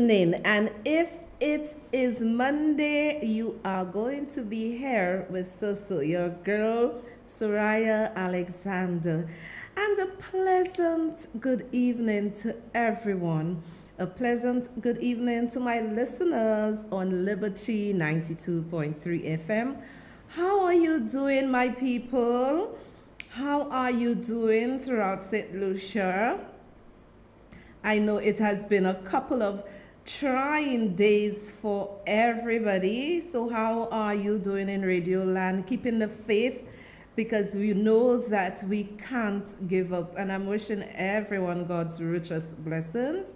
evening. And if it is Monday, you are going to be here with Soso, your girl, Sohria Alexander. And a pleasant good evening to everyone. A pleasant good evening to my listeners on Liberty 92.3 FM. How are you doing, my people? How are you doing throughout St. Lucia? I know it has been a couple of trying days for everybody. So how are you doing in Radio Land? Keeping the faith, because we know that we can't give up. And I'm wishing everyone God's richest blessings.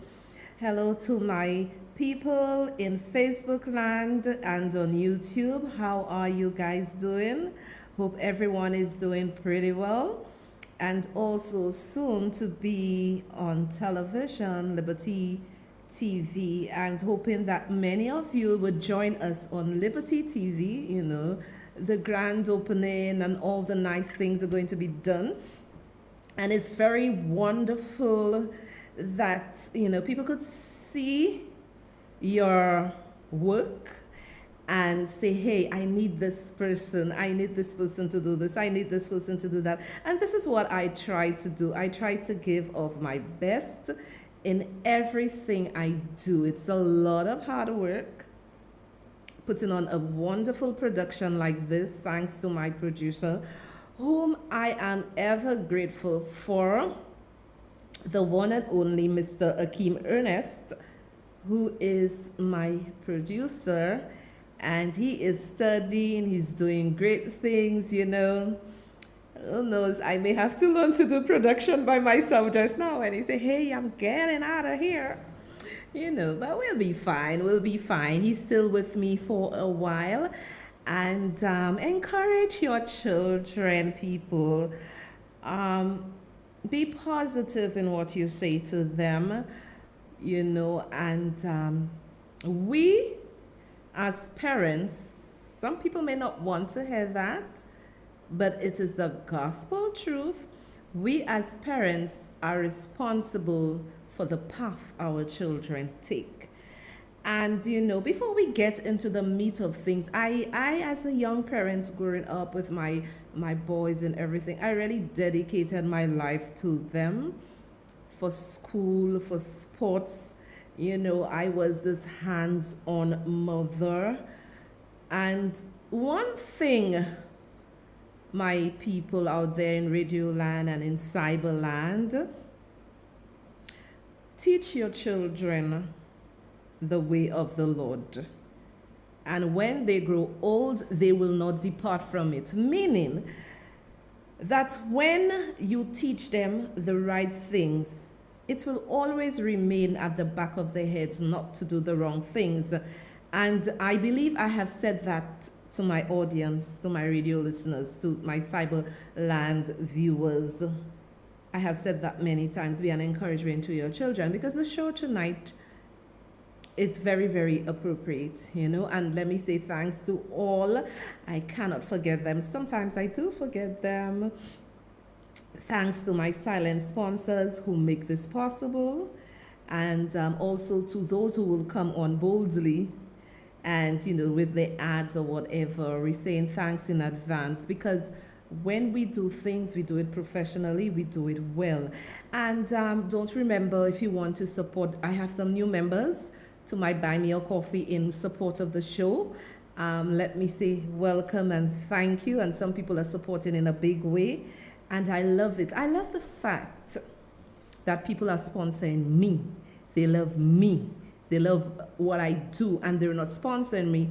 Hello to my people in Facebook land and on YouTube. How are you guys doing? Hope everyone is doing pretty well. And also soon to be on television, Liberty TV, and hoping that many of you would join us on Liberty TV. You know, the grand opening and all the nice things are going to be done. And it's very wonderful that, you know, people could see your work and say, hey, I need this person to do this, I need this person to do that. And this is what I try to do. I try to give of my best in everything I do. It's a lot of hard work putting on a wonderful production like this, thanks to my producer, whom I am ever grateful for, the one and only Mr. Akeem Ernest, who is my producer. And he is studying, he's doing great things, you know. Who knows, I may have to learn to do production by myself just now. And he say, hey, I'm getting out of here. You know, but we'll be fine, He's still with me for a while. And encourage your children, people. Be positive in what you say to them, you know. And we, as parents, some people may not want to hear that, but it is the gospel truth. We as parents are responsible for the path our children take. And, you know, before we get into the meat of things, I as a young parent growing up with my boys and everything, I really dedicated my life to them for school, for sports. You know, I was this hands-on mother. And one thing, my people out there in Radio Land and in Cyber Land, teach your children the way of the Lord. And when they grow old, they will not depart from it. Meaning that when you teach them the right things, it will always remain at the back of their heads not to do the wrong things. And I believe I have said that to my audience, to my radio listeners, to my Cyberland viewers. I have said that many times. Be an encouragement to your children, because the show tonight is very, very appropriate, you know. And let me say thanks to all. I cannot forget them. Sometimes I do forget them. Thanks to my silent sponsors who make this possible, and also to those who will come on boldly and, you know, with the ads or whatever. We're saying thanks in advance, because when we do things, we do it professionally, we do it well. And don't remember, if you want to support, I have some new members to my Buy Me a Coffee in support of the show. Let me say welcome and thank you. And some people are supporting in a big way. And I love it. I love the fact that people are sponsoring me. They love me. They love what I do. And they're not sponsoring me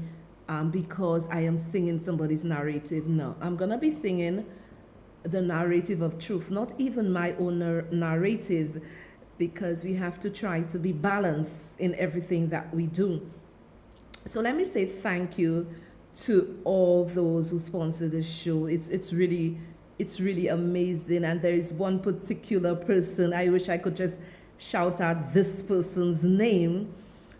because I am singing somebody's narrative. No, I'm going to be singing the narrative of truth, not even my own narrative, because we have to try to be balanced in everything that we do. So let me say thank you to all those who sponsor the show. It's really amazing. And there is one particular person, I wish I could just shout out this person's name,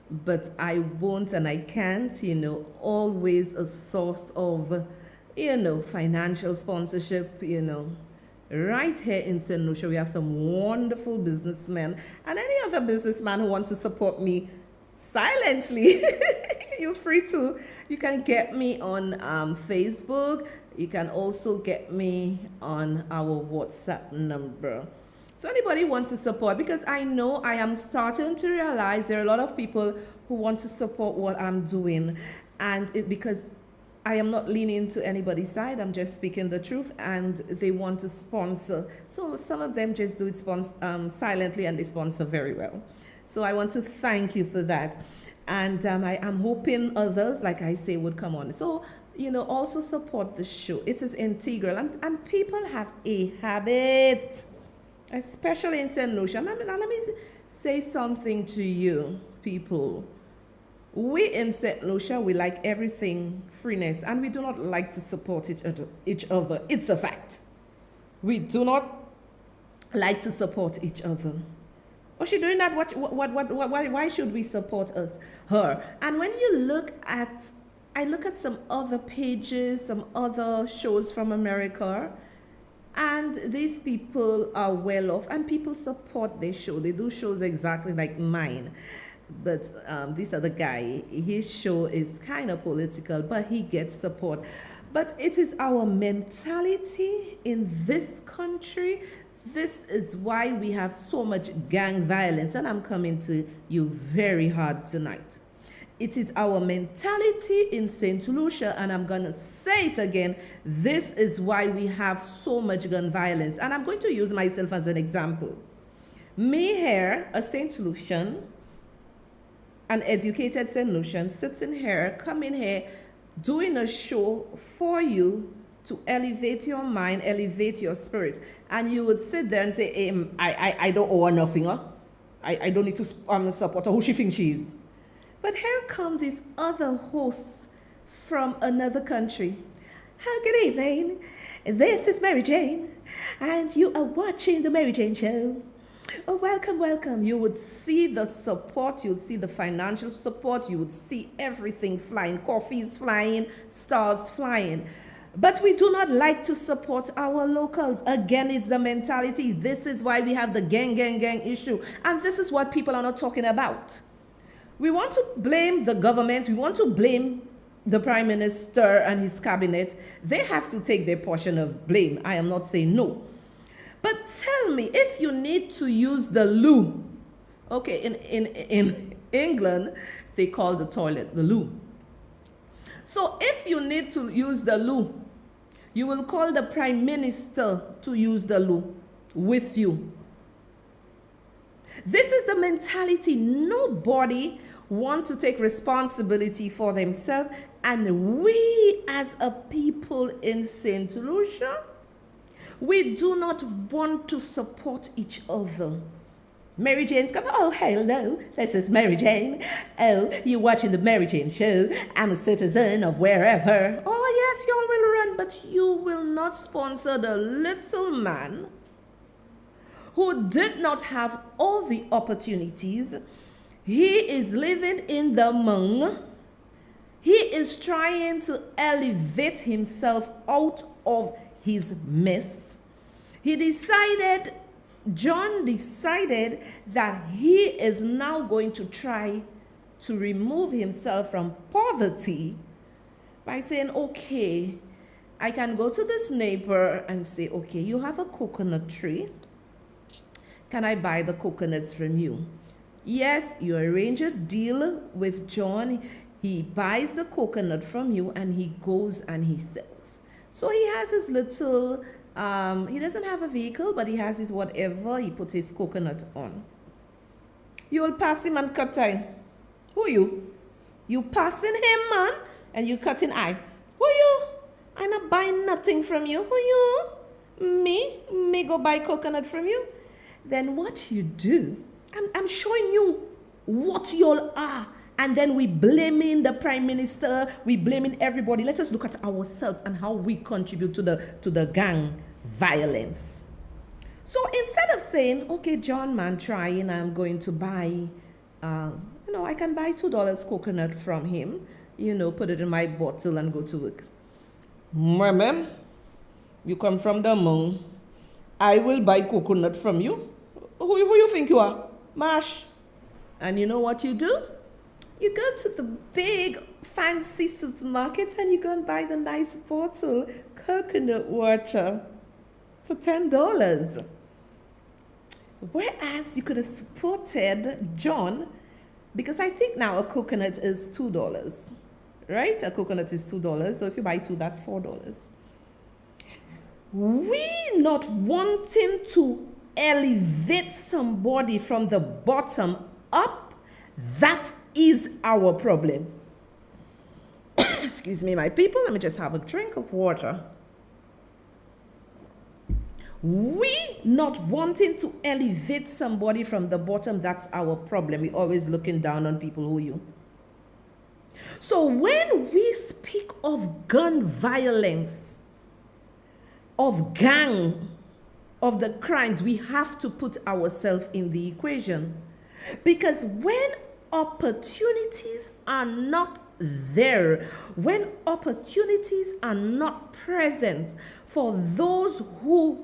but I won't and I can't, you know. Always a source of, you know, financial sponsorship, you know. Right here in St. Lucia, we have some wonderful businessmen, and any other businessman who wants to support me silently. You're free to. You can get me on Facebook. You can also get me on our WhatsApp number. So anybody wants to support, because I know I am starting to realize there are a lot of people who want to support what I'm doing, and because I am not leaning to anybody's side, I'm just speaking the truth, and they want to sponsor. So some of them just do it silently, and they sponsor very well. So I want to thank you for that. And I am hoping others, like I say, would come on. So, also support the show. It is integral. And people have a habit, especially in St. Lucia. Let me say something to you, people. We in St. Lucia, we like everything freeness, and we do not like to support each other. It's a fact. We do not like to support each other. Oh, she doing that? Why should we support her? And when you I look at some other pages, some other shows from America, and these people are well off, and people support their show. They do shows exactly like mine. But this other guy, his show is kind of political, but he gets support. But it is our mentality in this country. This is why we have so much gang violence, and I'm coming to you very hard tonight. It is our mentality in St. Lucia, and I'm going to say it again. This is why we have so much gun violence, and I'm going to use myself as an example. Me here, a St. Lucian, an educated St. Lucian, sitting here, coming here, doing a show for you, to elevate your mind, elevate your spirit. And you would sit there and say, hey, I don't owe her nothing. Huh? I don't need to support her. Who she thinks she is? But here come these other hosts from another country. Good evening. This is Mary Jane, and you are watching the Mary Jane Show. Oh, welcome, welcome. You would see the support. You would see the financial support. You would see everything flying. Coffees flying, stars flying. But we do not like to support our locals. Again, it's the mentality. This is why we have the gang issue. And this is what people are not talking about. We want to blame the government. We want to blame the Prime Minister and his cabinet. They have to take their portion of blame. I am not saying no. But tell me, if you need to use the loo, okay, in England, they call the toilet the loo. So if you need to use the loo, you will call the Prime Minister to use the loo with you. This is the mentality. Nobody wants to take responsibility for themselves. And we as a people in St. Lucia, we do not want to support each other. Mary Jane's coming. Oh, hello. This is Mary Jane. Oh, you're watching the Mary Jane Show. I'm a citizen of wherever. Oh, yes, y'all will run, but you will not sponsor the little man who did not have all the opportunities. He is living in the mung. He is trying to elevate himself out of his mess. John decided that he is now going to try to remove himself from poverty by saying, okay, I can go to this neighbor and say, okay, you have a coconut tree. Can I buy the coconuts from you? Yes, you arrange a deal with John. He buys the coconut from you and he goes and he sells. So he has his little, he doesn't have a vehicle, but he has his whatever. He puts his coconut on. You will pass him and cut time. Who you? You passing him, man, and you cutting eye. Who you? I not buying nothing from you. Who you? Me go buy coconut from you. Then what you do, I'm showing you what you all are. And then we blaming the Prime Minister, we blaming everybody. Let us look at ourselves and how we contribute to the gang violence. So instead of saying, okay, John, man, trying, I'm going to buy, I can buy $2 coconut from him, put it in my bottle and go to work. Ma'am, you come from the moon. I will buy coconut from you. Who you think you are? Marsh. And you know what you do? You go to the big fancy supermarkets and you go and buy the nice bottle coconut water for $10. Whereas you could have supported John, because I think now a coconut is $2, right? A coconut is $2, so if you buy two, that's $4. We not wanting to elevate somebody from the bottom up, that is our problem. Excuse me, my people, let me just have a drink of water. We not wanting to elevate somebody from the bottom, that's our problem. We're always looking down on people who you. So when we speak of gun violence, of gang, of the crimes, we have to put ourselves in the equation. Because when opportunities are not there, when opportunities are not present for those who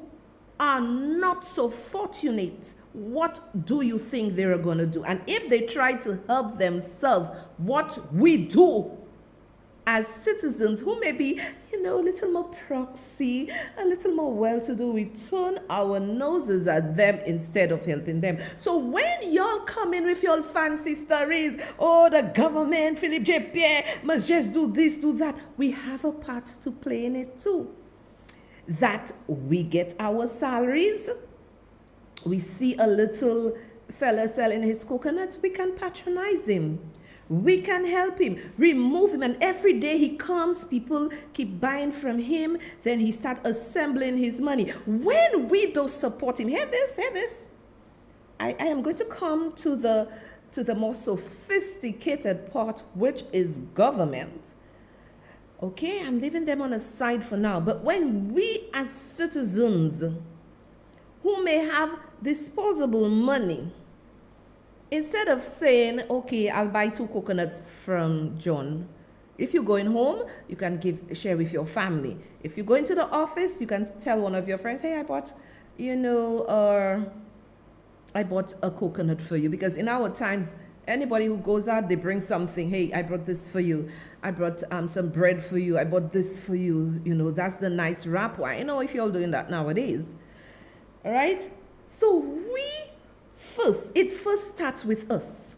are not so fortunate, what do you think they're going to do? And if they try to help themselves, what we do as citizens who may be, a little more proxy, a little more well-to-do, we turn our noses at them instead of helping them. So when y'all come in with your fancy stories, the government, Philip J. Pierre must just do this, do that, we have a part to play in it too. That we get our salaries, we see a little fella selling his coconuts, we can patronize him. We can help him, remove him, and every day he comes, people keep buying from him, then he start assembling his money. When we don't support him, hear this. I am going to come to the more sophisticated part, which is government. Okay, I'm leaving them on a side for now. But when we as citizens who may have disposable money, instead of saying, okay, I'll buy 2 coconuts from John. If you're going home, you can share with your family. If you go into the office, you can tell one of your friends, hey, I bought a coconut for you. Because in our times, anybody who goes out, they bring something. Hey, I brought this for you. I brought some bread for you. I bought this for you. That's the nice wrap. I know if you're all doing that nowadays. All right? So it first starts with us.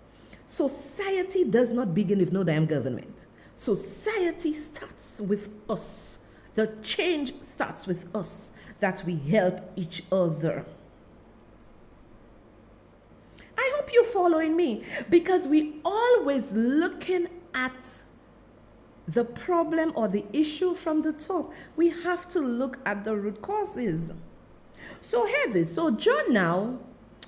Society does not begin with no damn government. Society starts with us. The change starts with us, that we help each other. I hope you're following me, because we always looking at the problem or the issue from the top. We have to look at the root causes. So hear this. So John now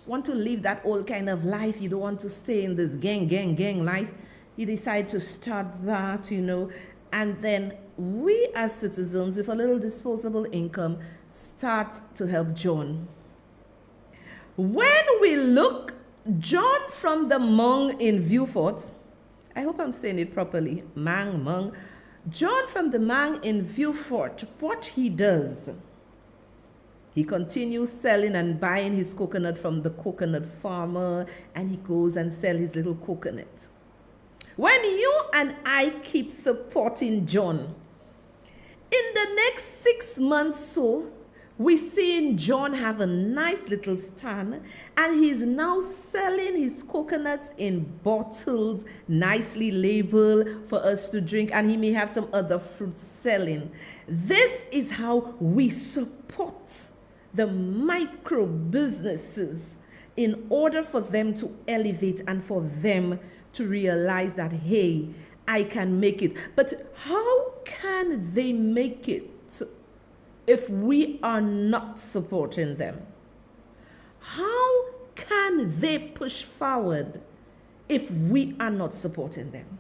want to live that old kind of life. You don't want to stay in this gang life. You decide to start that, and then we as citizens with a little disposable income start to help John. When we look, John from the Hmong in Vieux-Fort, I hope I'm saying it properly, Hmong. John from the Hmong in Vieux-Fort, what he does, he continues selling and buying his coconut from the coconut farmer, and he goes and sells his little coconut. When you and I keep supporting John, in the next 6 months we seeing John have a nice little stand, and he's now selling his coconuts in bottles, nicely labeled for us to drink, and he may have some other fruits selling. This is how we support the micro businesses in order for them to elevate and for them to realize that, hey, I can make it. But how can they make it if we are not supporting them? How can they push forward if we are not supporting them?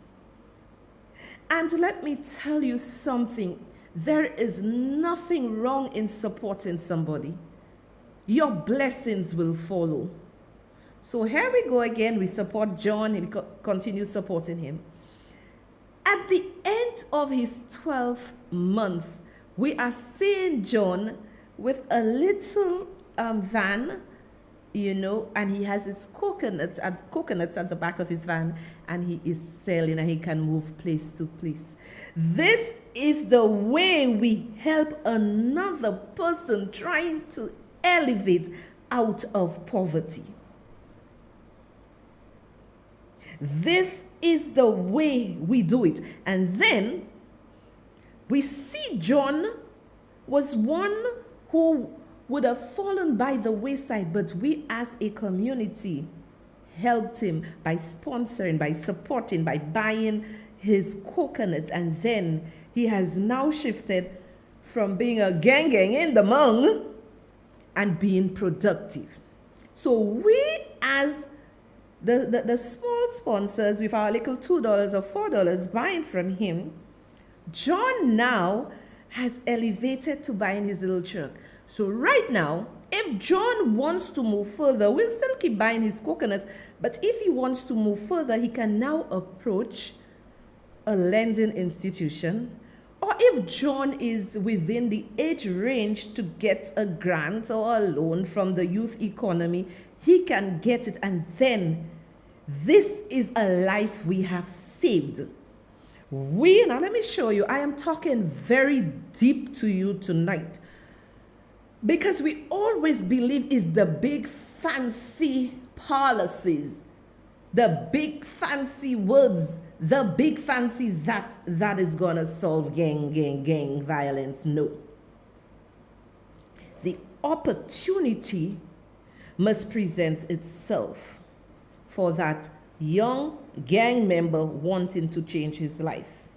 And let me tell you something. There is nothing wrong in supporting somebody. Your blessings will follow. So here we go again. We support John and we continue supporting him. At the end of his 12th month, we are seeing John with a little van, and he has his coconuts at the back of his van, and he is selling, and he can move place to place. This is the way we help another person trying to elevate out of poverty. This is the way we do it. And then we see John was one who would have fallen by the wayside, but we as a community helped him by sponsoring, by supporting, by buying his coconuts. And then he has now shifted from being a gang in the mung and being productive. So we as the small sponsors with our little $2 or $4 buying from him, John now has elevated to buying his little truck. So right now, if John wants to move further, we'll still keep buying his coconuts. But if he wants to move further, he can now approach a lending institution. Or if John is within the age range to get a grant or a loan from the youth economy, he can get it. And then this is a life we have saved. Now let me show you. I am talking very deep to you tonight, because we always believe it's the big fancy policies, the big fancy words, the big fancy that is gonna solve gang violence. No. The opportunity must present itself for that young gang member wanting to change his life.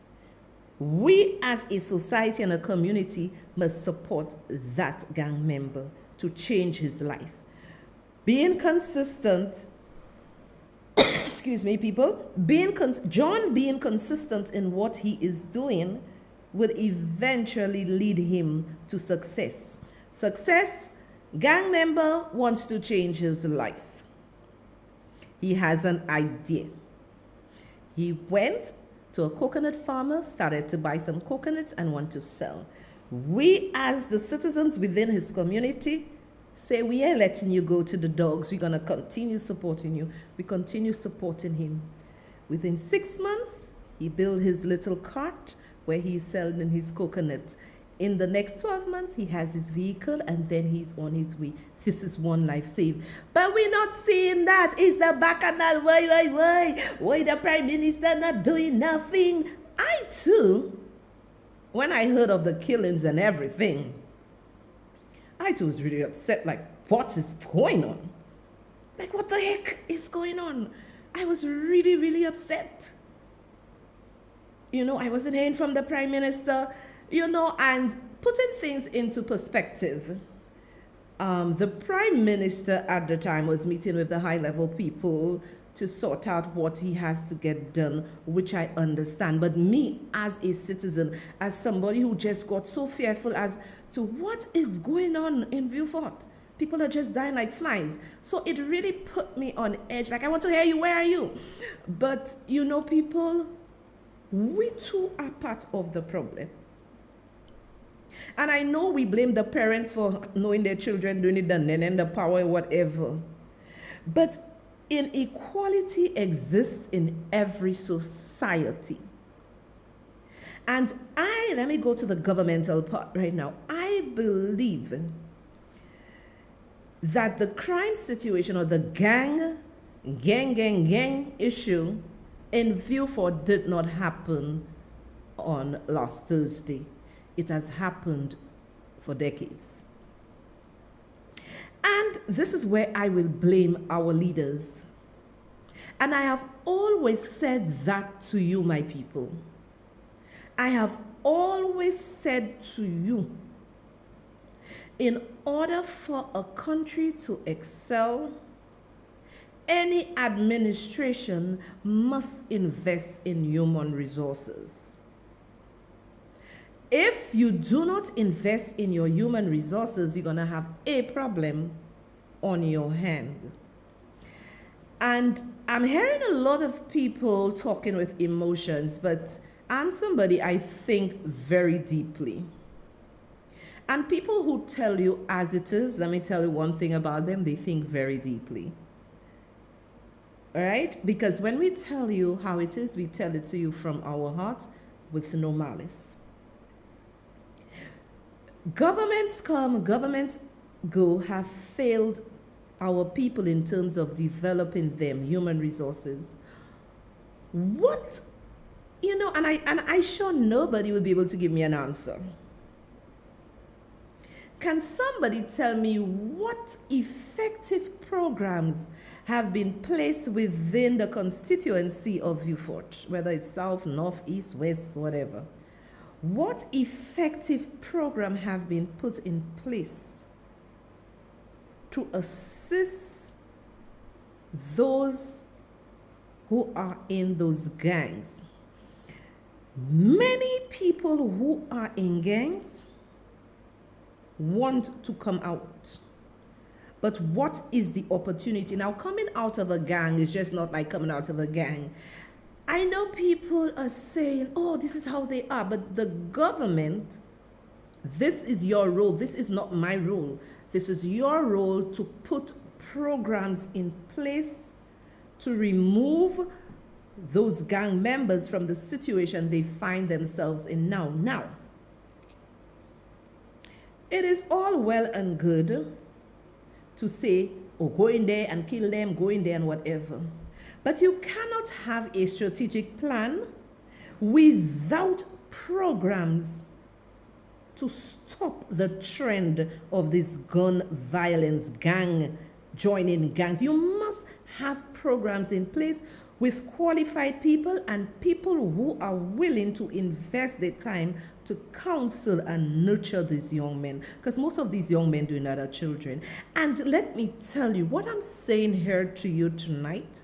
We as a society and a community must support that gang member to change his life. Being consistent, excuse me, people, John being consistent in what he is doing will eventually lead him to success. Success, gang member wants to change his life. He has an idea. He went to a coconut farmer, started to buy some coconuts and want to sell. We as the citizens within his community say, we ain't letting you go to the dogs. We're going to continue supporting you. We continue supporting him. Within 6 months, he built his little cart where he's selling his coconuts. In the next 12 months, he has his vehicle, and then he's on his way. This is one life saved. But we're not seeing that. It's the bacchanal. Why the Prime Minister not doing nothing? I too, when I heard of the killings and everything, I too was really upset. Like, what is going on? Like, what the heck is going on? I was really, really upset. I wasn't hearing from the Prime Minister, and putting things into perspective. The Prime Minister at the time was meeting with the high-level people to sort out what he has to get done, which I understand. But me as a citizen, as somebody who just got so fearful as to what is going on in Beaufort, people are just dying like flies. So it really put me on edge. Like, I want to hear you, where are you? But, people, we too are part of the problem. And I know we blame the parents for knowing their children doing it, and the power, whatever. But inequality exists in every society. And let me go to the governmental part right now. I believe that the crime situation or the gang issue in Beaufort did not happen on last Thursday. It has happened for decades. And this is where I will blame our leaders. And I have always said that to you, my people. I have always said to you, in order for a country to excel, any administration must invest in human resources. If you do not invest in your human resources, you're going to have a problem on your hand. And I'm hearing a lot of people talking with emotions, but I'm somebody I think very deeply. And people who tell you as it is, let me tell you one thing about them, they think very deeply. All right? Because when we tell you how it is, we tell it to you from our heart with no malice. Governments come, governments go, have failed our people in terms of developing them, human resources. What, and I sure nobody will be able to give me an answer. Can somebody tell me what effective programs have been placed within the constituency of Beaufort, whether it's south, north, east, west, whatever? What effective program have been put in place to assist those who are in those gangs? Many people who are in gangs want to come out. But what is the opportunity? Now, coming out of a gang is just not like coming out of a gang. I know people are saying, oh, this is how they are. But the government, this is your role. This is not my role. This is your role to put programs in place to remove those gang members from the situation they find themselves in now. Now, it is all well and good to say, oh, go in there and kill them, go in there and whatever. But you cannot have a strategic plan without programs to stop the trend of this gun violence, gang joining gangs. You must have programs in place with qualified people and people who are willing to invest their time to counsel and nurture these young men, because most of these young men do not have children. And let me tell you, what I'm saying here to you tonight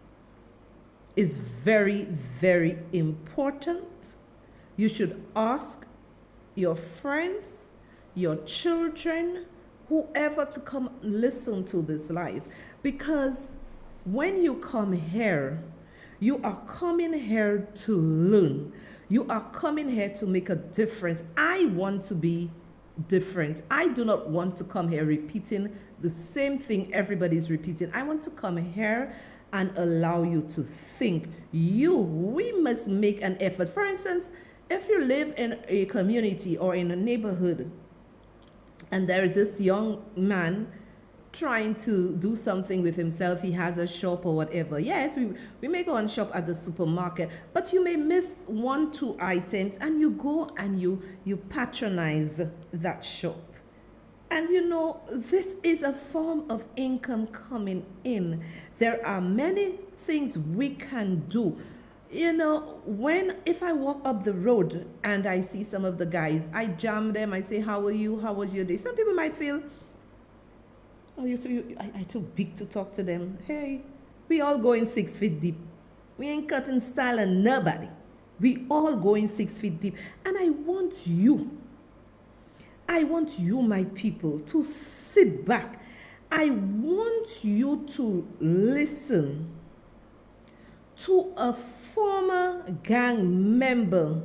is very, very important. You should ask your friends, your children, whoever to come listen to this live. Because when you come here, you are coming here to learn. You are coming here to make a difference. I want to be different. I do not want to come here repeating the same thing everybody's repeating. I want to come here and allow you to think. We must make an effort. For instance, if you live in a community or in a neighborhood and there is this young man trying to do something with himself, he has a shop or whatever. Yes, we may go and shop at the supermarket, but you may miss 1-2 items and you go and you patronize that shop. And this is a form of income coming in. There are many things we can do. If I walk up the road and I see some of the guys, I jam them, I say, how are you? How was your day? Some people might feel, oh, I too big to talk to them. Hey, we all going 6 feet deep. We ain't cutting style on nobody. We all going 6 feet deep. And I want you, my people, to sit back. I want you to listen to a former gang member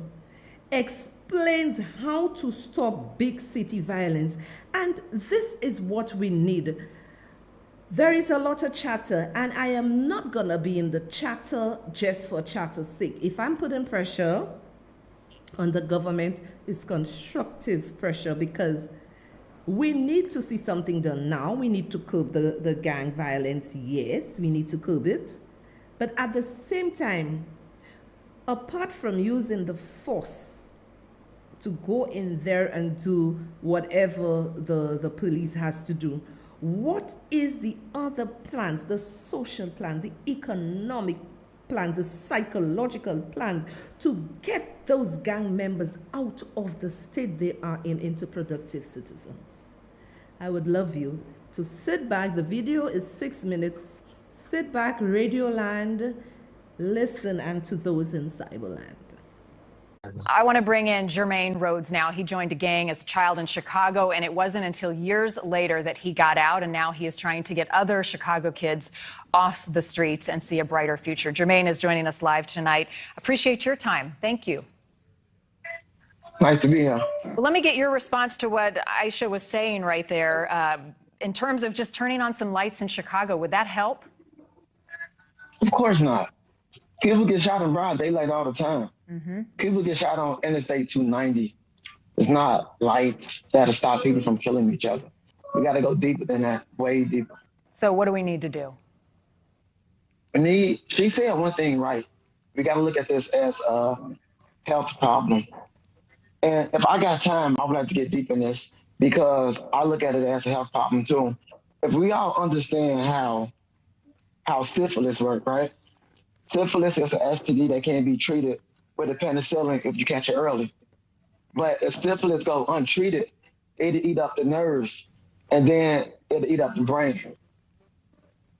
explains how to stop big city violence. And this is what we need. There is a lot of chatter, and I am not going to be in the chatter just for chatter's sake. If I'm putting pressure on the government, it's constructive pressure, because we need to see something done now. We need to curb the gang violence. Yes, we need to curb it. But at the same time, apart from using the force to go in there and do whatever the police has to do, what is the other plans, the social plan, the economic plan, the psychological plans to get those gang members out of the state they are in into productive citizens? I would love you to sit back. The video is 6 minutes. Sit back, Radioland, listen, and to those in Cyberland. I want to bring in Jermaine Rhodes now. He joined a gang as a child in Chicago, and it wasn't until years later that he got out, and now he is trying to get other Chicago kids off the streets and see a brighter future. Jermaine is joining us live tonight. Appreciate your time. Thank you. Nice to be here. Well, let me get your response to what Aisha was saying right there. In terms of just turning on some lights in Chicago, would that help? Of course not. People get shot in broad daylight all the time. People get shot on Interstate 290. It's not lights that'll stop people from killing each other. We got to go deeper than that, way deeper. So what do we need to do? She said one thing right. We got to look at this as a health problem. And if I got time, I would like to get deep in this because I look at it as a health problem too. If we all understand how syphilis works, right? Syphilis is an STD that can be treated with a penicillin if you catch it early. But if syphilis go untreated, it'll eat up the nerves and then it'll eat up the brain.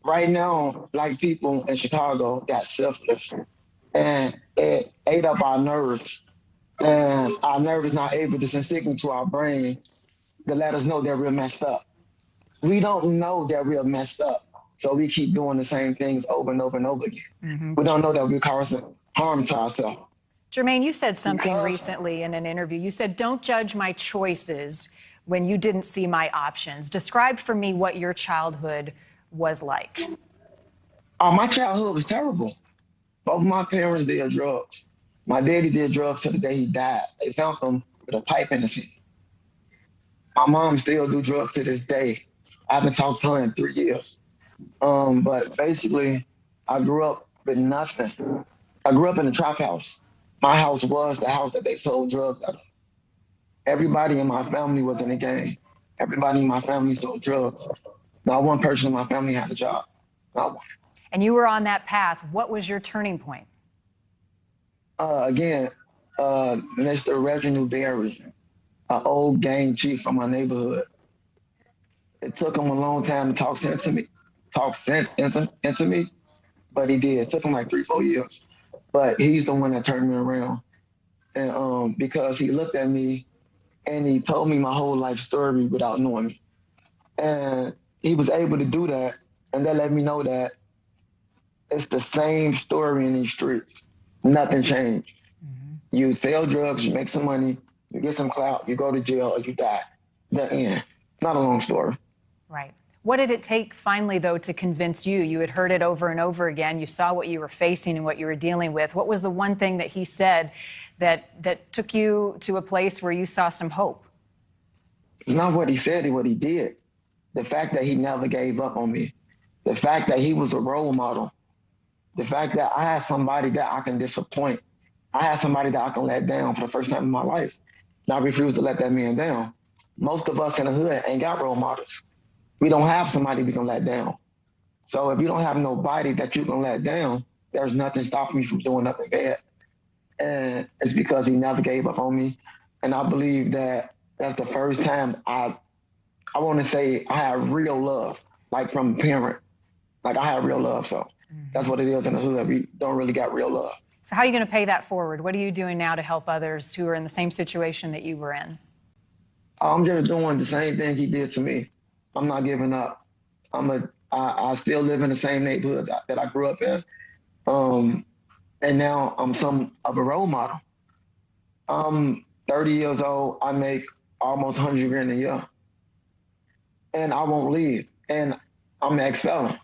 Right now, Black people in Chicago got syphilis and it ate up our nerves. And our nerve is not able to send signal to our brain to let us know that we're messed up. We don't know that we're messed up. So we keep doing the same things over and over and over again. We don't know that we're causing harm to ourselves. Jermaine, you said something recently in an interview. You said, don't judge my choices when you didn't see my options. Describe for me what your childhood was like. Oh, my childhood was terrible. Both my parents did drugs. My daddy did drugs till the day he died. They found him with a pipe in his hand. My mom still do drugs to this day. I haven't talked to her in 3 years. But basically, I grew up with nothing. I grew up in a trap house. My house was the house that they sold drugs out of. Everybody in my family was in the game. Everybody in my family sold drugs. Not one person in my family had a job. Not one. And you were on that path. What was your turning point? Mr. Reginald Berry, an old gang chief from my neighborhood. It took him a long time to talk sense into me, but he did. It took him like 3-4 years. But he's the one that turned me around. And because he looked at me and he told me my whole life story without knowing me. And he was able to do that. And that let me know that it's the same story in these streets. Nothing changed. You sell drugs, you make some money, you get some clout, you go to jail, or you die. The end. Not a long story. Right. What did it take finally, though, to convince you? You had heard it over and over again. You saw what you were facing and what you were dealing with. What was the one thing that he said that took you to a place where you saw some hope? It's not what he said, it's what he did. The fact that he never gave up on me. The fact that he was a role model. The fact that I had somebody that I can disappoint. I had somebody that I can let down for the first time in my life. And I refused to let that man down. Most of us in the hood ain't got role models. We don't have somebody we can let down. So if you don't have nobody that you can let down, there's nothing stopping me from doing nothing bad. And it's because he never gave up on me. And I believe that that's the first time I want to say I had real love, like from a parent. Like I had real love, so that's what it is in the hood. We don't really got real love. So how are you going to pay that forward? What are you doing now to help others who are in the same situation that you were in? I'm just doing the same thing he did to me. I'm not giving up. I still live in the same neighborhood that I grew up in. And now I'm some of a role model. I'm 30 years old. I make almost 100 grand a year. And I won't leave. And I'm an ex-felon.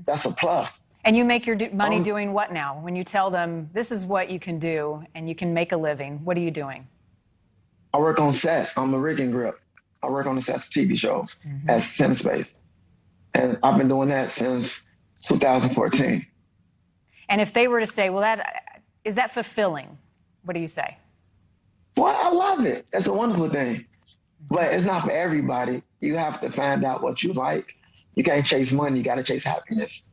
That's a plus. And you make your money doing what now? When you tell them this is what you can do and you can make a living, what are you doing? I work on sets. I'm a rigging grip. I work on the sets of TV shows at Center Space. And I've been doing that since 2014. And if they were to say, well, is that fulfilling? What do you say? Well, I love it. It's a wonderful thing. But it's not for everybody. You have to find out what you like. You can't chase money. You got to chase happiness.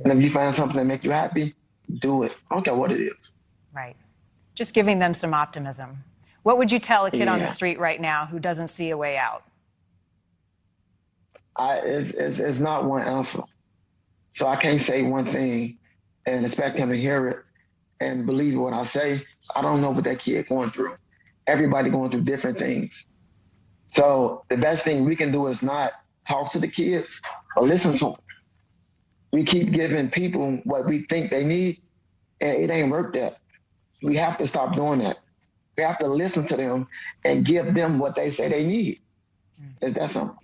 And if you find something that makes you happy, do it. I don't care what it is. Right. Just giving them some optimism. What would you tell a kid on the street right now who doesn't see a way out? It's not one answer. So I can't say one thing and expect him to hear it and believe what I say. I don't know what that kid going through. Everybody going through different things. So the best thing we can do is not talk to the kids or listen to them. We keep giving people what we think they need, and it ain't worked that. We have to stop doing that. We have to listen to them and give them what they say they need. Is that something?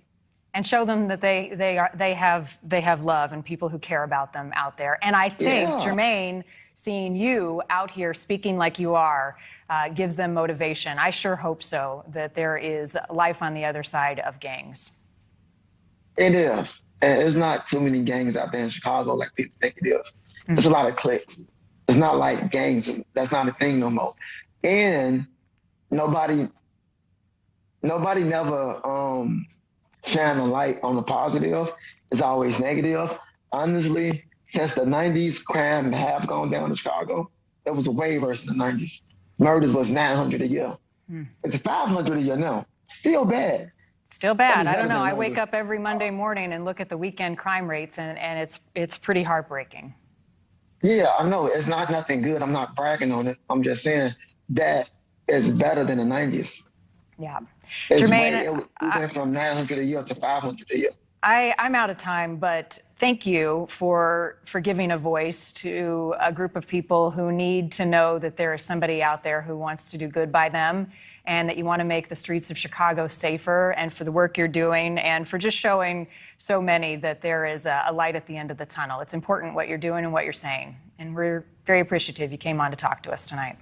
And show them that they have love and people who care about them out there. And I think, Jermaine, seeing you out here speaking like you are gives them motivation. I sure hope so, that there is life on the other side of gangs. It is. And there's not too many gangs out there in Chicago like people think it is. There's a lot of cliques. It's not like gangs. That's not a thing no more. And nobody never shine a light on the positive. It's always negative. Honestly, since the 90s, crime have gone down in Chicago. It was way worse in the 90s. Murders was 900 a year. It's 500 a year now. Still bad. Still bad. I don't know. I wake up every Monday morning and look at the weekend crime rates, and it's pretty heartbreaking. Yeah, I know. It's not nothing good. I'm not bragging on it. I'm just saying that it's better than the 90s. Yeah. Jermaine, it went from 900 a year to 500 a year. I'm out of time, but thank you for giving a voice to a group of people who need to know that there is somebody out there who wants to do good by them, and that you want to make the streets of Chicago safer, and for the work you're doing, and for just showing so many that there is a light at the end of the tunnel. It's important what you're doing and what you're saying, and we're very appreciative you came on to talk to us tonight.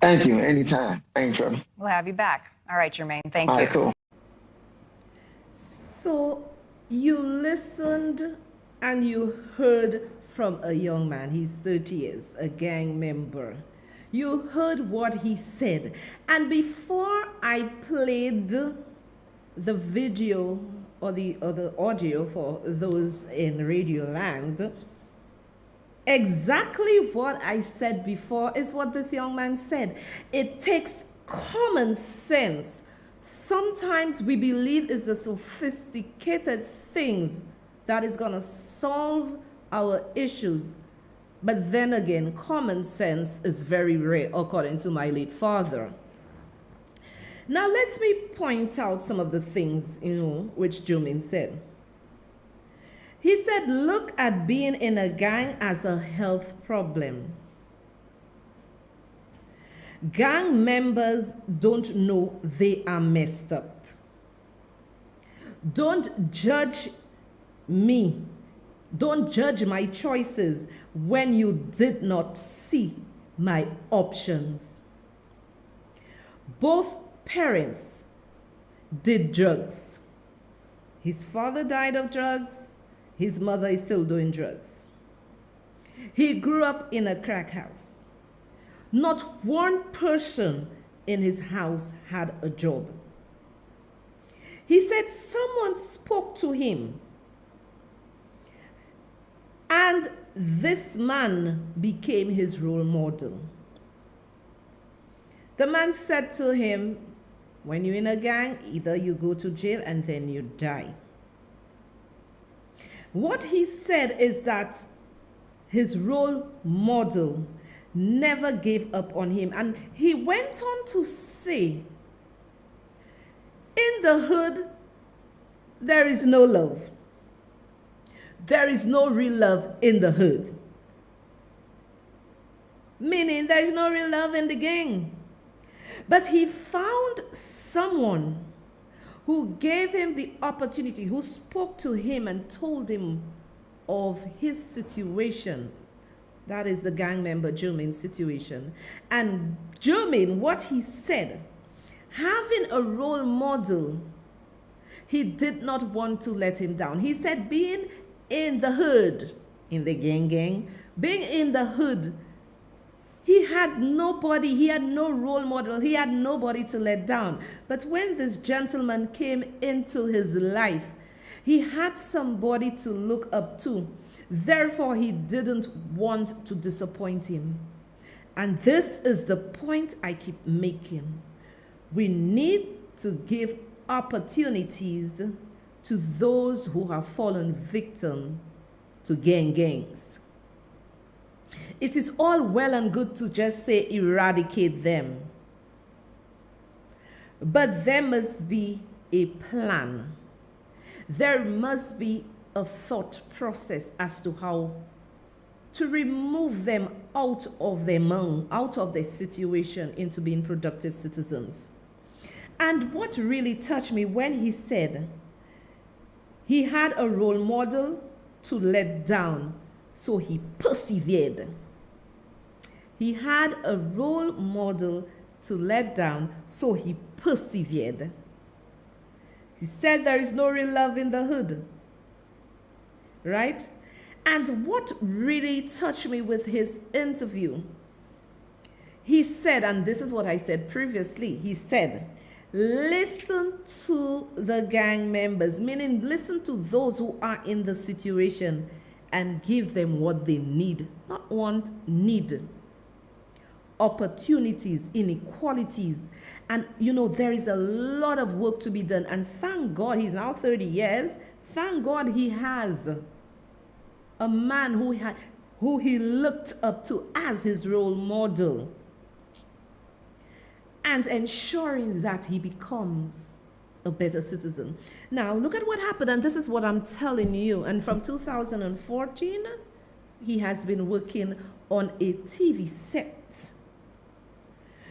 Thank you. Anytime. Thanks, Trevor. We'll have you back. All right, Jermaine. Thank you. All right, cool. So you listened and you heard from a young man. He's 30 years, a gang member. You heard what he said. And before I played the video or the audio for those in Radio Land, exactly what I said before is what this young man said. It takes common sense. Sometimes we believe it's the sophisticated things that is going to solve our issues. But then again, common sense is very rare, according to my late father. Now, let me point out some of the things, which Jermaine said. He said, look at being in a gang as a health problem. Gang members don't know they are messed up. Don't judge me. Don't judge my choices when you did not see my options. Both parents did drugs. His father died of drugs. His mother is still doing drugs. He grew up in a crack house. Not one person in his house had a job. He said someone spoke to him, and this man became his role model. The man said to him, when you're in a gang, either you go to jail and then you die. What he said is that his role model never gave up on him. And he went on to say, in the hood, there is no love. There is no real love in the hood. Meaning there is no real love in the gang. But he found someone who gave him the opportunity, who spoke to him and told him of his situation. That is the gang member Jermaine's situation. And Jermaine, what he said, having a role model, he did not want to let him down. He said being in the hood, in the gang, being in the hood, he had nobody, he had no role model, he had nobody to let down. But when this gentleman came into his life, he had somebody to look up to. Therefore, he didn't want to disappoint him. And this is the point I keep making. We need to give opportunities to those who have fallen victim to gangs. It is all well and good to just say eradicate them. But there must be a plan. There must be a thought process as to how to remove them out of their mouth, out of their situation, into being productive citizens. And what really touched me when he said he had a role model to let down, so he persevered. He had a role model to let down, so he persevered. He said there is no real love in the hood, right? And what really touched me with his interview, he said, and this is what I said previously, he said, listen to the gang members, meaning listen to those who are in the situation and give them what they need, not want, need. Opportunities, inequalities, and there is a lot of work to be done. And thank God he's now 30 years. Thank God he has a man who he looked up to as his role model, and ensuring that he becomes a better citizen. Now, look at what happened, and this is what I'm telling you. And from 2014, he has been working on a TV set,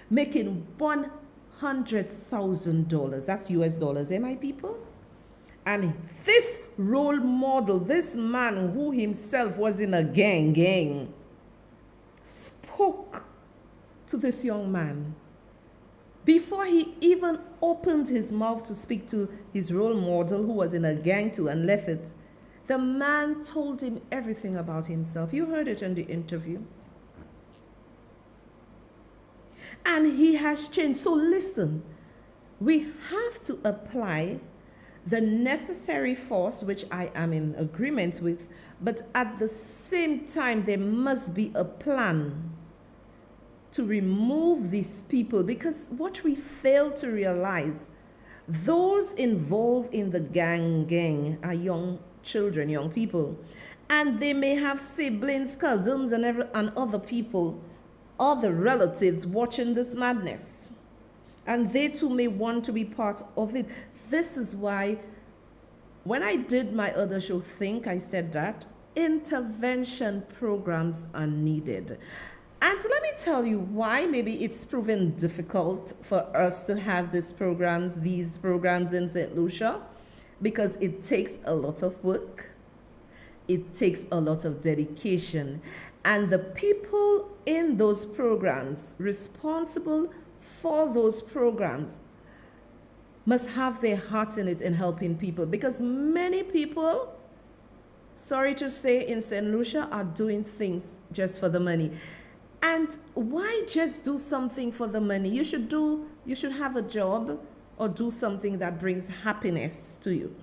making $100,000. That's US dollars, my people? And this role model, this man who himself was in a gang, spoke to this young man. Before he even opened his mouth to speak to his role model, who was in a gang too and left it, the man told him everything about himself. You heard it in the interview. And he has changed. So listen, we have to apply the necessary force, which I am in agreement with, but at the same time, there must be a plan to remove these people, because what we fail to realize, those involved in the gang are young children, young people, and they may have siblings, cousins, and other people, other relatives watching this madness, and they too may want to be part of it. This is why when I did my other show, I said that intervention programs are needed. And let me tell you why maybe it's proven difficult for us to have these programs in St. Lucia, because it takes a lot of work. It takes a lot of dedication. And the people in those programs, responsible for those programs, must have their heart in it in helping people, because many people, sorry to say, in St. Lucia are doing things just for the money. And why just do something for the money? You should have a job or do something that brings happiness to you.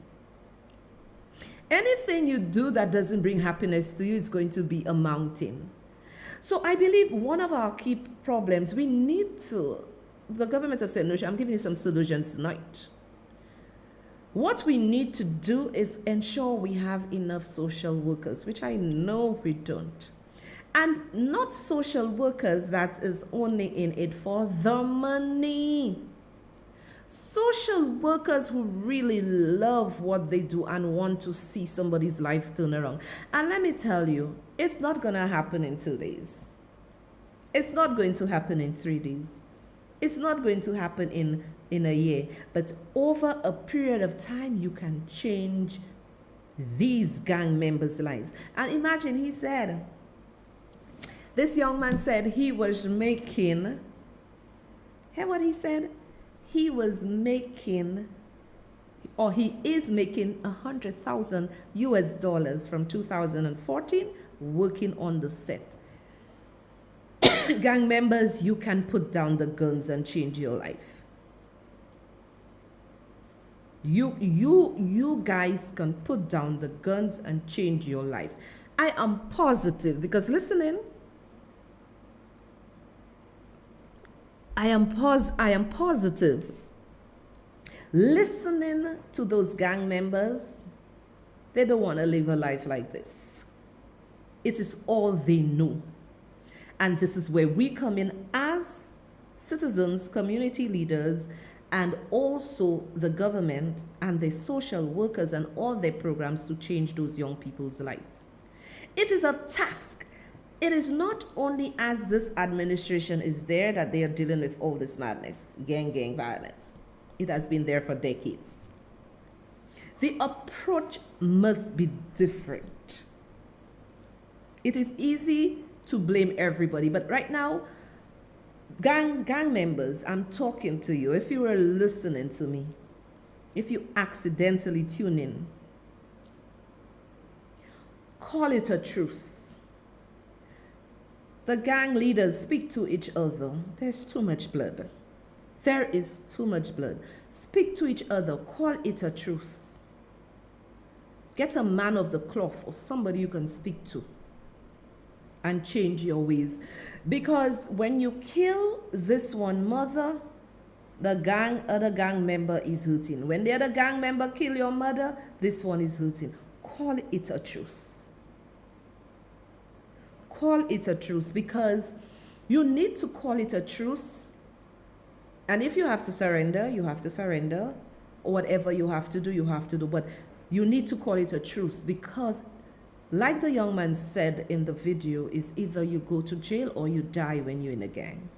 Anything you do that doesn't bring happiness to you, it's going to be a mountain. So I believe one of our key problems, the government of St. Lucia, I'm giving you some solutions tonight. What we need to do is ensure we have enough social workers, which I know we don't. And not social workers that is only in it for the money. Social workers who really love what they do and want to see somebody's life turn around. And let me tell you, it's not going to happen in 2 days. It's not going to happen in 3 days. It's not going to happen in a year. But over a period of time, you can change these gang members' lives. And imagine, this young man said he was making, hear what he said? He was making, or he is making $100,000 US dollars from 2014 working on the set. Gang members, you can put down the guns and change your life. You guys can put down the guns and change your life. I am positive, because listening, I am positive. Listening to those gang members, they don't want to live a life like this. It is all they know. And this is where we come in as citizens, community leaders, and also the government and the social workers and all their programs to change those young people's life. It is a task it is not only as this administration is there that they are dealing with all this madness, gang violence. It has been there for decades. The approach must be different. It is easy to blame everybody, but right now, gang members, I'm talking to you. If you were listening to me, if you accidentally tune in, call it a truce. The gang leaders speak to each other. There's too much blood. There is too much blood. Speak to each other. Call it a truce. Get a man of the cloth or somebody you can speak to and change your ways. Because when you kill this one mother, the other gang member is hurting. When the other gang member kill your mother, this one is hurting. Call it a truce. Call it a truce, because you need to call it a truce. And if you have to surrender, you have to surrender. Or whatever you have to do, you have to do. But you need to call it a truce, because like the young man said in the video, is either you go to jail or you die when you're in a gang.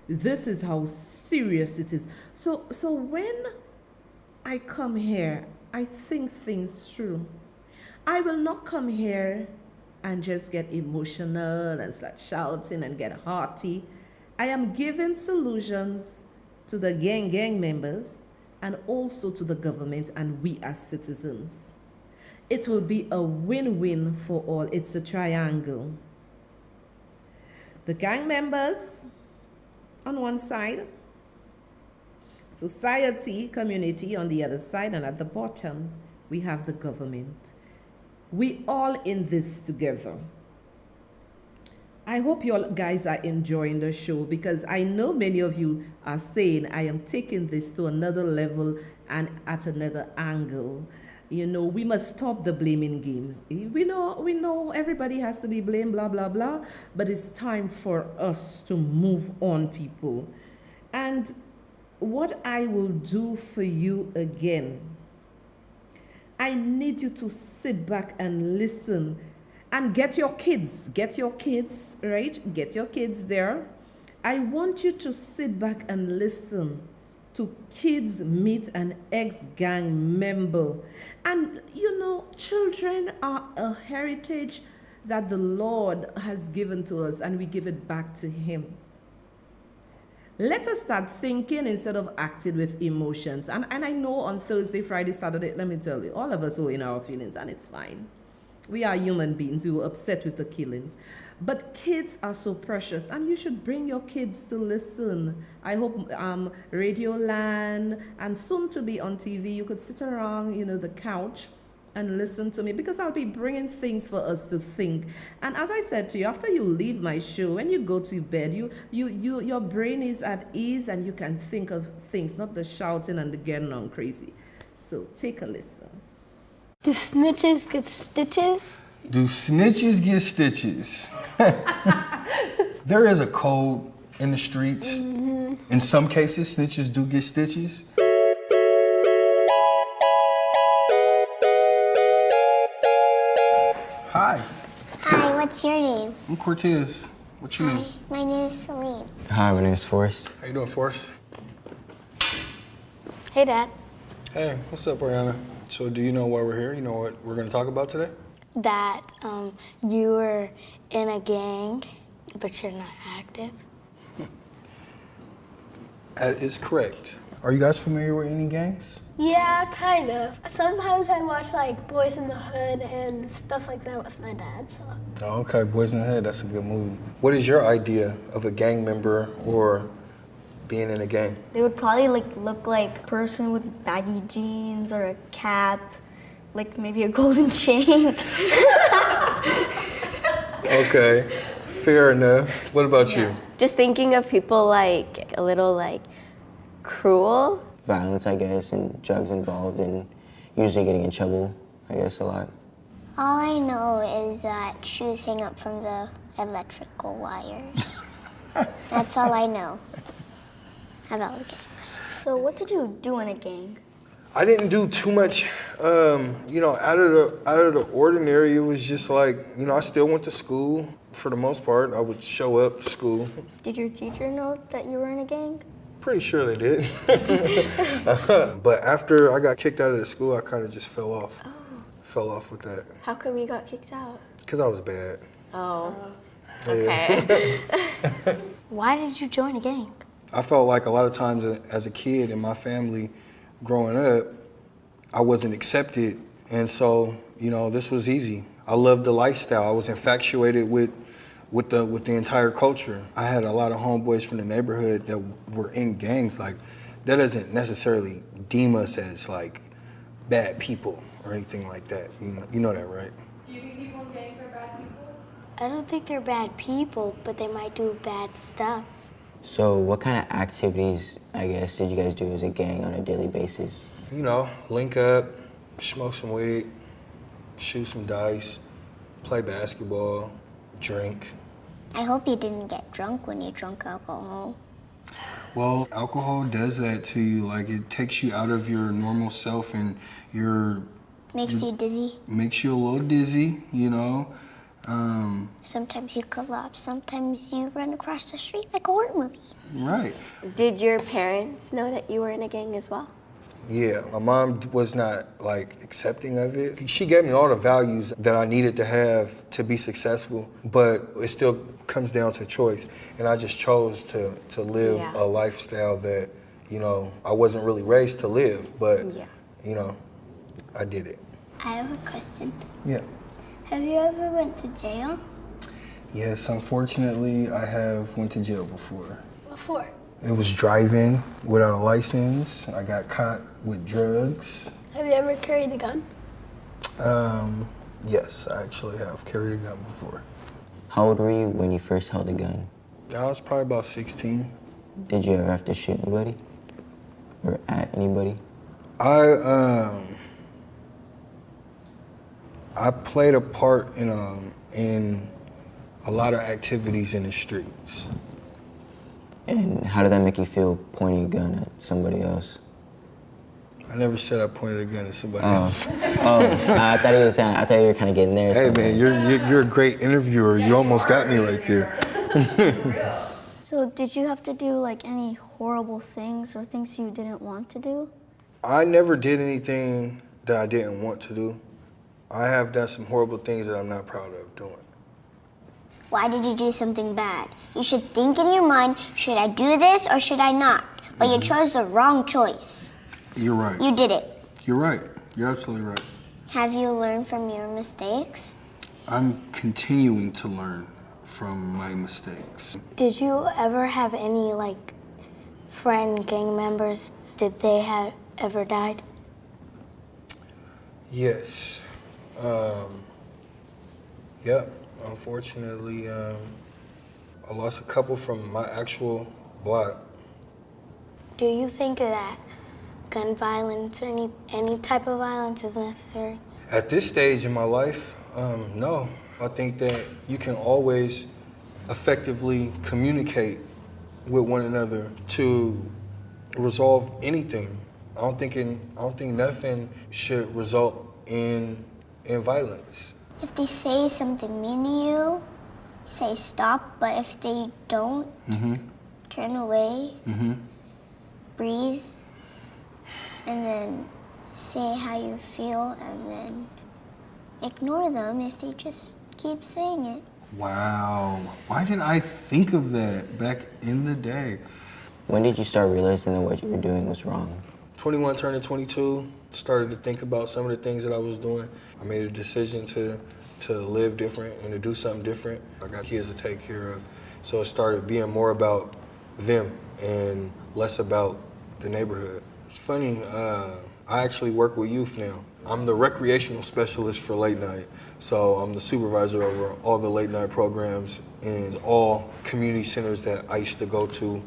This is how serious it is. So when I come here, I think things through. I will not come here and just get emotional and start shouting and get hearty. I am giving solutions to the gang members and also to the government and we as citizens. It will be a win-win for all. It's a triangle. The gang members on one side, society, community on the other side, and at the bottom, we have the government. We all in this together. I hope you all guys are enjoying the show, because I know many of you are saying I am taking this to another level and at another angle. You know, we must stop the blaming game. We know everybody has to be blamed, blah, blah, blah, but it's time for us to move on, people. And what I will do for you again, I need you to sit back and listen and get your kids, right? Get your kids there. I want you to sit back and listen to kids meet an ex-gang member. And you know, children are a heritage that the Lord has given to us, and we give it back to Him. Let us start thinking instead of acting with emotions. And I know on Thursday, Friday, Saturday, let me tell you, all of us are in our feelings, and it's fine. We are human beings who are upset with the killings. But kids are so precious, and you should bring your kids to listen. I hope Radio Land and soon to be on TV, you could sit around, you know, the couch and listen to me, because I'll be bringing things for us to think. And as I said to you, after you leave my show, when you go to bed, your brain is at ease and you can think of things, not the shouting and the getting on crazy. So take a listen. Do snitches get stitches? Do snitches get stitches? There is a code in the streets. Mm-hmm. In some cases, snitches do get stitches. Hi. Hi, what's your name? I'm Cortez. What's your name? My name is Celine. Hi, my name is Forrest. How you doing, Forrest? Hey, Dad. Hey, what's up, Ariana? So do you know why we're here? You know what we're going to talk about today? That you were in a gang, but you're not active. That is correct. Are you guys familiar with any gangs? Yeah, kind of. Sometimes I watch like Boys in the Hood and stuff like that with my dad. So. Oh, okay, Boys in the Hood, that's a good movie. What is your idea of a gang member or being in a gang? They would probably look like a person with baggy jeans or a cap, like maybe a golden chain. Okay, fair enough. What about you? Just thinking of people like a little like cruel. Violence, I guess, and drugs involved, and usually getting in trouble, I guess, a lot. All I know is that shoes hang up from the electrical wires. That's all I know about the gangs. So what did you do in a gang? I didn't do too much, you know, out of the ordinary. It was just like, you know, I still went to school. For the most part, I would show up to school. Did your teacher know that you were in a gang? Pretty sure they did. But after I got kicked out of the school, I kind of just fell off. Oh. Fell off with that. How come you got kicked out? Because I was bad. Oh, Yeah. okay. Why did you join a gang? I felt like a lot of times as a kid in my family growing up, I wasn't accepted. And so, you know, this was easy. I loved the lifestyle. I was infatuated with the entire culture. I had a lot of homeboys from the neighborhood that were in gangs. Like, that doesn't necessarily deem us as like bad people or anything like that. You know that, right? Do you think people in gangs are bad people? I don't think they're bad people, but they might do bad stuff. So what kind of activities, I guess, did you guys do as a gang on a daily basis? You know, link up, smoke some weed, shoot some dice, play basketball, drink. I hope you didn't get drunk when you drank alcohol. Well, alcohol does that to you. Like, it takes you out of your normal self and Makes you dizzy. makes you a little dizzy, you know. Sometimes you collapse. Sometimes you run across the street like a horror movie. Right. Did your parents know that you were in a gang as well? Yeah, my mom was not like accepting of it. She gave me all the values that I needed to have to be successful, but it still comes down to choice. And I just chose to live a lifestyle that, you know, I wasn't really raised to live, but, you know, I did it. I have a question. Yeah. Have you ever went to jail? Yes, unfortunately, I have went to jail before. What for? It was driving without a license. I got caught with drugs. Have you ever carried a gun? Yes, I actually have carried a gun before. How old were you when you first held a gun? I was probably about 16. Did you ever have to shoot anybody? Or at anybody? I played a part in a lot of activities in the streets. And how did that make you feel pointing a gun at somebody else? I never said I pointed a gun at somebody else. I thought you were kind of getting there. Hey man, you're a great interviewer. You almost got me right there. So did you have to do like any horrible things or things you didn't want to do? I never did anything that I didn't want to do. I have done some horrible things that I'm not proud of doing. Why did you do something bad? You should think in your mind, should I do this or should I not? But you chose the wrong choice. You're right. You did it. You're right. You're absolutely right. Have you learned from your mistakes? I'm continuing to learn from my mistakes. Did you ever have any like friend gang members? Did they have ever died? Yes. Yep. Unfortunately, I lost a couple from my actual block. Do you think that gun violence or any type of violence is necessary? At this stage in my life, no. I think that you can always effectively communicate with one another to resolve anything. I don't think nothing should result in violence. If they say something mean to you, say stop, but if they don't, turn away, breathe, and then say how you feel, and then ignore them if they just keep saying it. Wow. Why didn't I think of that back in the day? When did you start realizing that what you were doing was wrong? 21 turning 22, started to think about some of the things that I was doing. I made a decision to live different and to do something different. I got kids to take care of, so it started being more about them and less about the neighborhood. It's funny, I actually work with youth now. I'm the recreational specialist for late night, so I'm the supervisor over all the late night programs in all community centers that I used to go to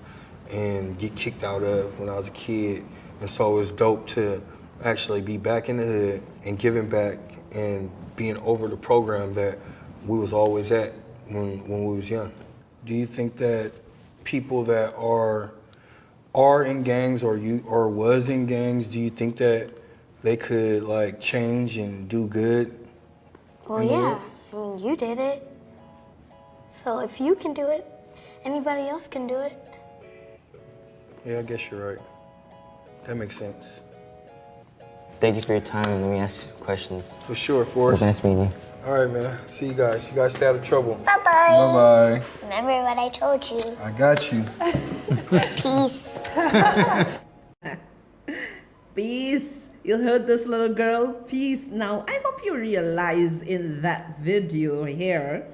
and get kicked out of when I was a kid. And so it's dope to actually be back in the hood and giving back and being over the program that we was always at when we was young. Do you think that people that are in gangs or was in gangs, do you think that they could like change and do good? Well, yeah. I mean, you did it. So if you can do it, anybody else can do it. Yeah, I guess you're right. That makes sense. Thank you for your time, and let me ask you questions. For sure, It was Forrest. nice meeting you. All right, man. See you guys. You guys stay out of trouble. Bye-bye. Bye-bye. Remember what I told you. I got you. Peace. Peace. You heard this little girl? Peace. Now, I hope you realize in that video here,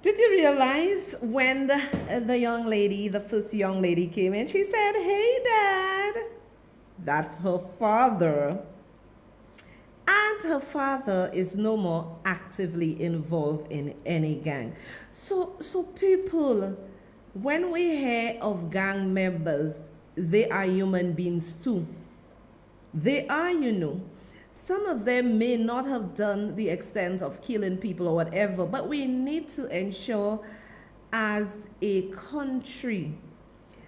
did you realize when the young lady, the first young lady came in, she said, "Hey, Dad." That's her father. And her father is no more actively involved in any gang. So people, when we hear of gang members, they are human beings too. They are, you know. Some of them may not have done the extent of killing people or whatever, but we need to ensure as a country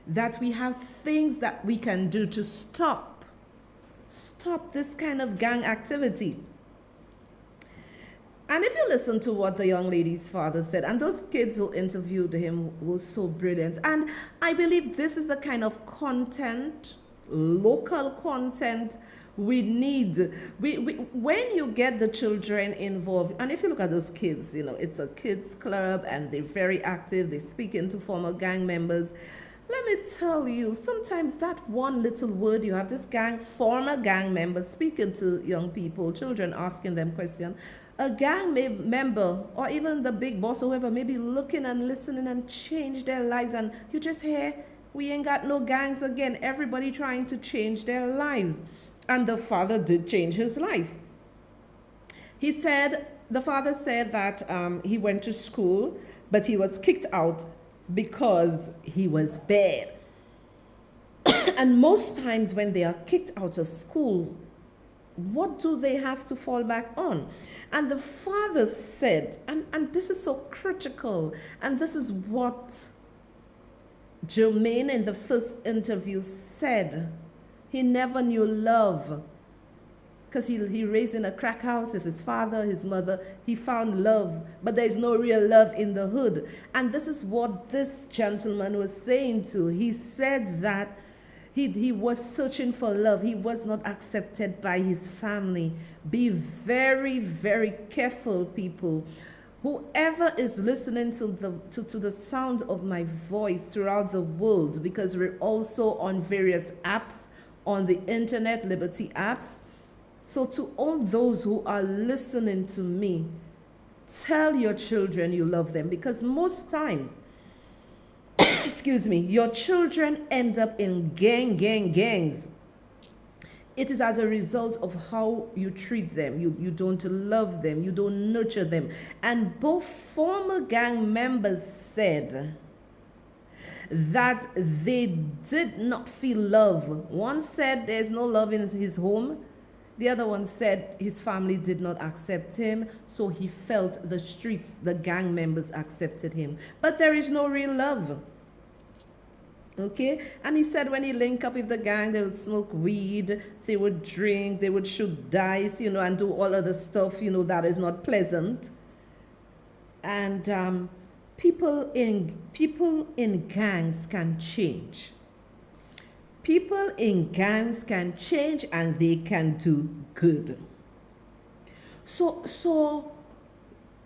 that we have things that we can do to stop this kind of gang activity. And if you listen to what the young lady's father said, and those kids who interviewed him were so brilliant, and I believe this is the kind of content, local content we need. When you get the children involved, and if you look at those kids, you know, it's a kids club and they're very active, they speak into former gang members. Let me tell you, sometimes that one little word, you have this former gang member speaking to young people, children, asking them questions. A gang member or even the big boss or whoever may be looking and listening and change their lives, and you just hear, we ain't got no gangs again. Everybody trying to change their lives. And the father did change his life. The father said that he went to school, but he was kicked out because he was bad. And most times when they are kicked out of school, what do they have to fall back on? And the father said, and this is so critical, and this is what Jermaine in the first interview said. He never knew love because he raised in a crack house with his father, his mother. He found love, but there's no real love in the hood. And this is what this gentleman was saying too. He said that he was searching for love. He was not accepted by his family. Be very, very careful, people. Whoever is listening to the sound of my voice throughout the world, because we're also on various apps, on the internet, Liberty apps. So to all those who are listening to me, tell your children you love them, because most times, excuse me, your children end up in gangs. It is as a result of how you treat them. You don't love them, you don't nurture them. And both former gang members said that they did not feel love. One said there's no love in his home. The other one said his family did not accept him, so he felt the streets, the gang members accepted him. But there is no real love. Okay? And he said when he linked up with the gang, they would smoke weed, they would drink, they would shoot dice, you know, and do all other stuff, you know, that is not pleasant. And people in gangs can change. People in gangs can change and they can do good. So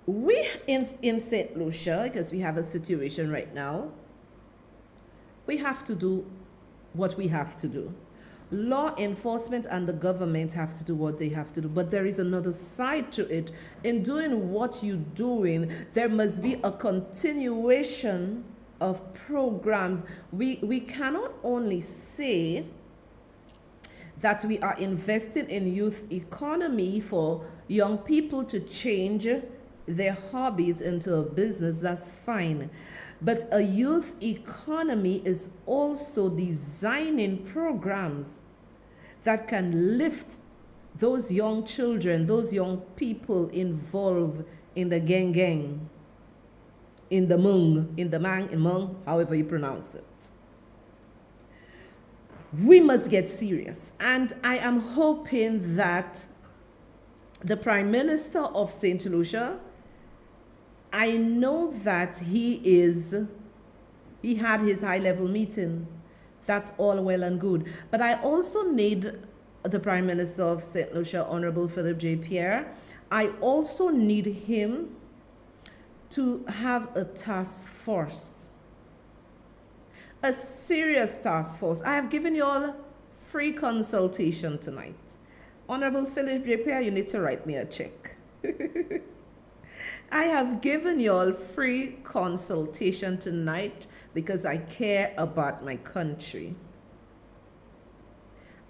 we in St. Lucia, because we have a situation right now, we have to do what we have to do. Law enforcement and the government have to do what they have to do, but there is another side to it. In doing what you're doing, there must be a continuation of programs. We cannot only say that we are investing in youth economy for young people to change their hobbies into a business. That's fine. But a youth economy is also designing programs that can lift those young children, those young people involved in the gang, in the mang, however you pronounce it. We must get serious. And I am hoping that the Prime Minister of St. Lucia I know that he had his high-level meeting. That's all well and good. But I also need the Prime Minister of St. Lucia, Honorable Philip J. Pierre. I also need him to have a task force, a serious task force. I have given you all free consultation tonight. Honorable Philip J. Pierre, you need to write me a check. I have given you all free consultation tonight because I care about my country.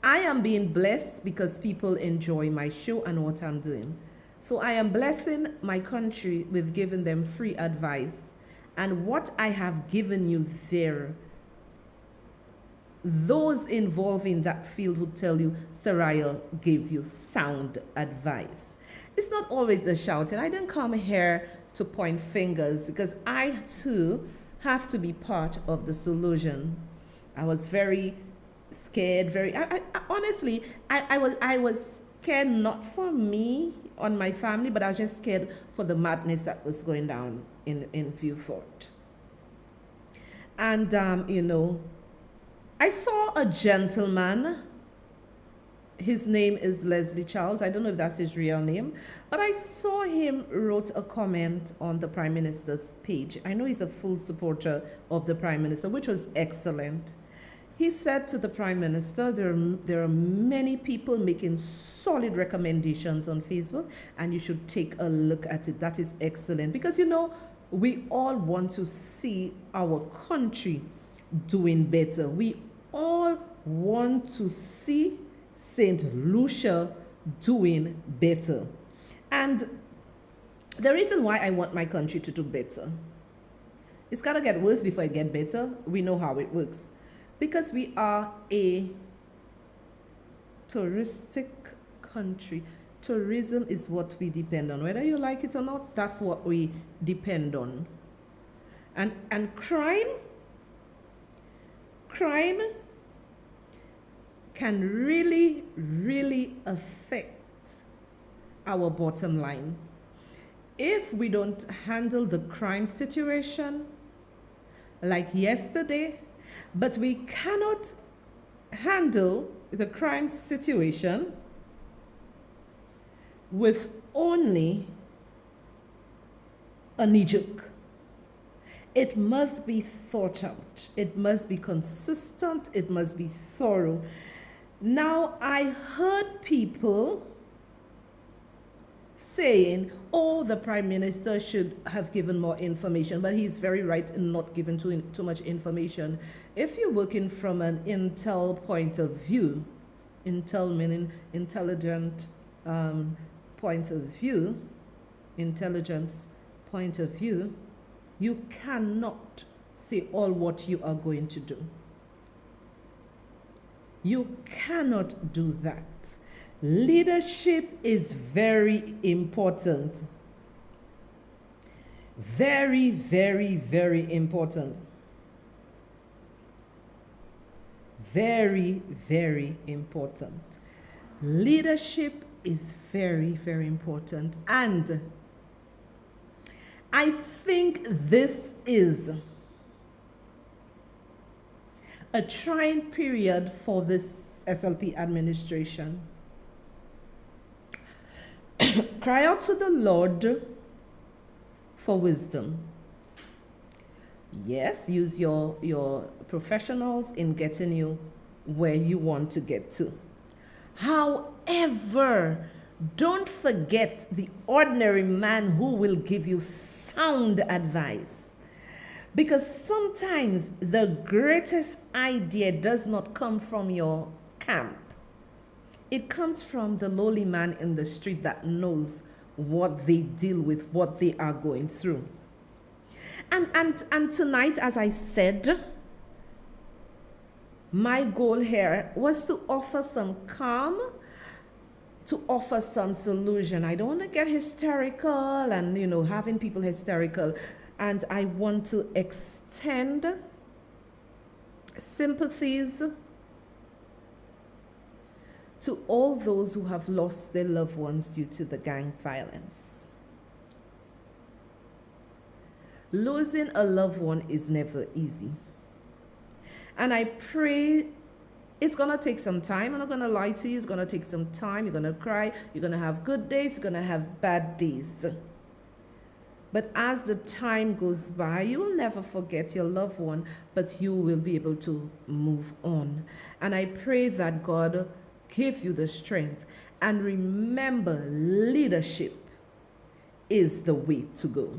I am being blessed because people enjoy my show and what I'm doing. So I am blessing my country with giving them free advice. And what I have given you there, those involved in that field would tell you, Sohria gave you sound advice. It's not always the shouting. I didn't come here to point fingers because I too have to be part of the solution. I was very scared, honestly, I was scared not for me or my family, but I was just scared for the madness that was going down in Vieux-Fort. And, you know, I saw a gentleman. His name is Leslie Charles. I don't know if that's his real name, but I saw him wrote a comment on the Prime Minister's page. I know he's a full supporter of the Prime Minister, which was excellent. He said to the Prime Minister, there are many people making solid recommendations on Facebook, and you should take a look at it. That is excellent. Because, you know, we all want to see our country doing better. We all want to see St. Lucia doing better. And the reason why I want my country to do better, it's got to get worse before it gets better. We know how it works. Because we are a touristic country. Tourism is what we depend on. Whether you like it or not, that's what we depend on. And crime can really, really affect our bottom line. If we don't handle the crime situation like yesterday, but we cannot handle the crime situation with only a knee jerk. It must be thought out. It must be consistent. It must be thorough. Now, I heard people saying, oh, the Prime Minister should have given more information, but he's very right in not giving too much information. If you're working from an intel point of view, intel meaning intelligent point of view, intelligence point of view, you cannot say all what you are going to do. You cannot do that. Leadership is very important. Very, very, very important. Very, very important. Leadership is very, very important. And I think this is a trying period for this SLP administration. Cry out to the Lord for wisdom. Yes, use your professionals in getting you where you want to get to. However, don't forget the ordinary man who will give you sound advice. Because sometimes the greatest idea does not come from your camp. It comes from the lowly man in the street that knows what they deal with, what they are going through. And tonight, as I said, my goal here was to offer some calm, to offer some solution. I don't want to get hysterical and, you know, having people hysterical. And I want to extend sympathies to all those who have lost their loved ones due to the gang violence. Losing a loved one is never easy. And I pray it's going to take some time. I'm not going to lie to you. It's going to take some time. You're going to cry. You're going to have good days. You're going to have bad days. But as the time goes by, you will never forget your loved one, but you will be able to move on. And I pray that God give you the strength. And remember, leadership is the way to go.